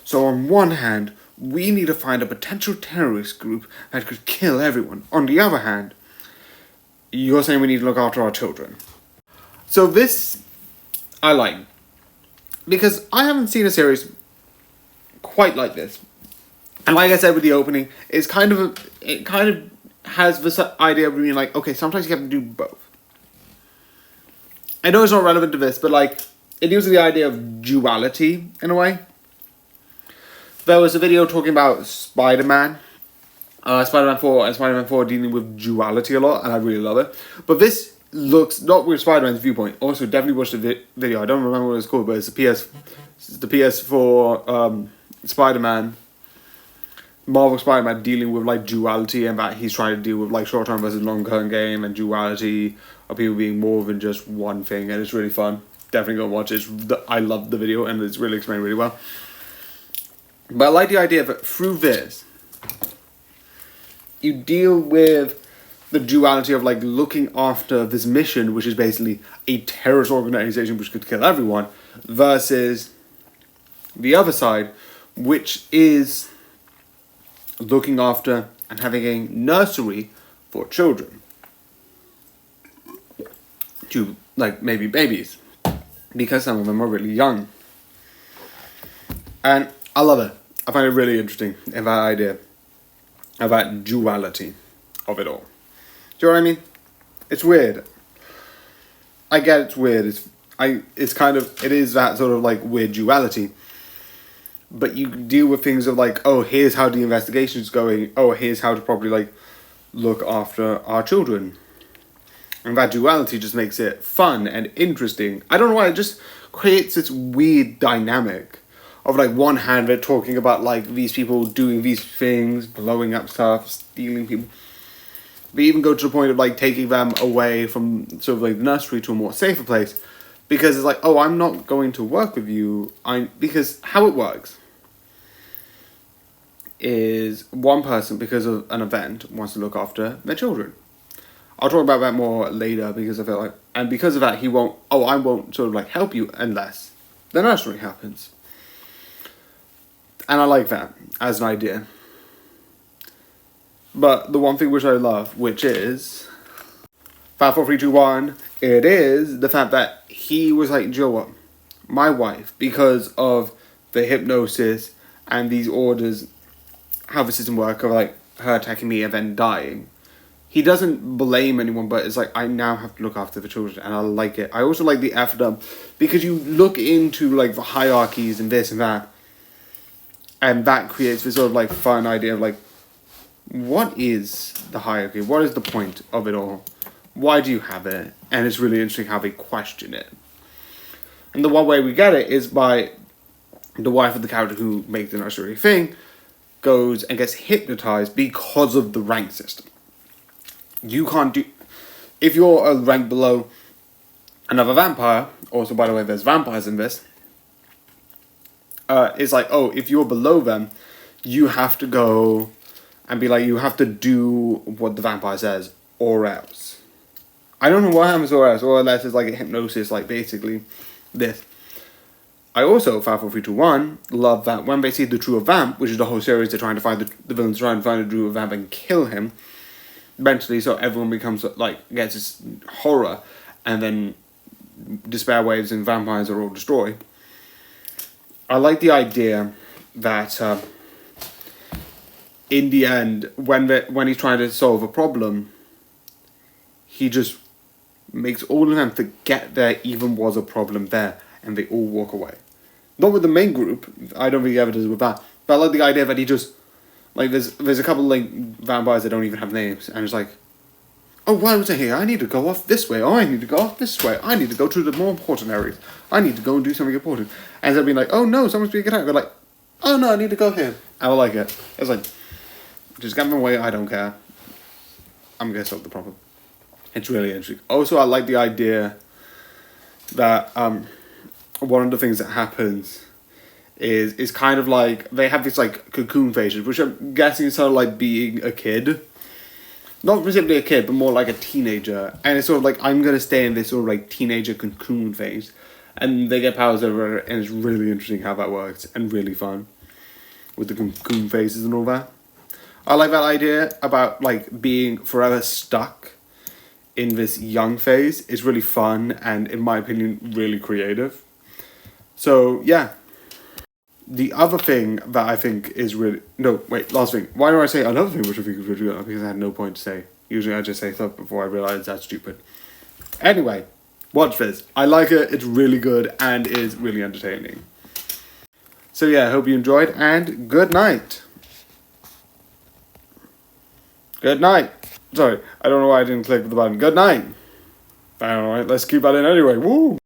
So on one hand, we need to find a potential terrorist group that could kill everyone. On the other hand, you're saying we need to look after our children. So this, I like. Because I haven't seen a series quite like this. And like I said with the opening, it kind of has this idea of being like, okay, sometimes you have to do both. I know it's not relevant to this, but like, it uses the idea of duality in a way. There was a video talking about Spider-Man 4 and Spider-Man 4 dealing with duality a lot, and I really love it. But this looks, not with Spider-Man's viewpoint, also definitely watched the video, I don't remember what it's called, but it's the PS4 Spider-Man, Marvel Spider-Man dealing with like duality, and that he's trying to deal with like short-term versus long-term game, and duality of people being more than just one thing, and it's really fun. Definitely go watch it. I love the video, and it's really explained really well. But I like the idea that through this, you deal with the duality of like looking after this mission, which is basically a terrorist organization which could kill everyone, versus the other side, which is looking after and having a nursery for children. To like maybe babies, because some of them are really young. And I love it. I find it really interesting, that idea of that duality of it all. Do you know what I mean? It's weird. I get it's weird. It is that sort of like weird duality. But you deal with things of like, oh, here's how the investigation's going. Oh, here's how to properly like look after our children. And that duality just makes it fun and interesting. I don't know why, it just creates this weird dynamic of like one hand they're talking about like these people doing these things, blowing up stuff, stealing people. They even go to the point of like taking them away from sort of like the nursery to a more safer place. Because it's like, oh, I'm not going to work with you. Because how it works is one person, because of an event, wants to look after their children. I'll talk about that more later, because I feel like, and because of that, I won't sort of like help you unless the nursery happens. And I like that as an idea. But the one thing which I love, which is 5, 4, 3, 2, 1, it is the fact that he was like, Joe, what? My wife, because of the hypnosis and these orders, how the system works, of like her attacking me and then dying. He doesn't blame anyone, but it's like, I now have to look after the children, and I like it. I also like the effort up, because you look into like the hierarchies and this and that, and that creates this sort of like fun idea of like, what is the hierarchy? What is the point of it all? Why do you have it? And it's really interesting how they question it. And the one way we get it is by the wife of the character who makes the nursery thing goes and gets hypnotized because of the rank system. You can't do... If you're a rank below another vampire, also by the way there's vampires in this, it's like, oh, if you're below them, you have to go and be like, you have to do what the vampire says, or else. I don't know what happens or else, or unless it's like a hypnosis, like basically this. I also, 5, 4, 3, 2, 1, love that when they see the true vamp, which is the whole series, they're trying to find the villains trying to find the true vamp and kill him, eventually, so everyone becomes, like, gets this horror, and then despair waves and vampires are all destroyed. I like the idea that in the end, when he's trying to solve a problem, he just makes all of them forget there even was a problem there, and they all walk away. Not with the main group, I don't think he ever does with that, but I like the idea that he just, like, there's a couple of like vampires that don't even have names, and it's like, oh, why was I here? I need to go off this way. Oh, I need to go off this way. I need to go to the more important areas. I need to go and do something important. And instead of being like, oh no, someone's being attacked, they're like, oh no, I need to go here. I like it. It's like, just get them away, I don't care. I'm going to solve the problem. It's really interesting. Also, I like the idea that one of the things that happens is kind of like, they have this like cocoon phases, which I'm guessing is sort of like being a kid. Not specifically a kid, but more like a teenager. And it's sort of like, I'm going to stay in this sort of like teenager cocoon phase. And they get powers over it, and it's really interesting how that works, and really fun. with the cocoon faces and all that. I like that idea about like being forever stuck in this young phase. It's really fun and, in my opinion, really creative. So yeah. The other thing that I think is really... No, wait, last thing. Why do I say another thing which I think is really good? Because I had no point to say. Usually I just say stuff before I realise that's stupid. Anyway, watch this. I like it, it's really good, and is really entertaining. So yeah, I hope you enjoyed, and good night. Good night. Sorry, I don't know why I didn't click the button. Good night. Alright, let's keep that in anyway. Woo!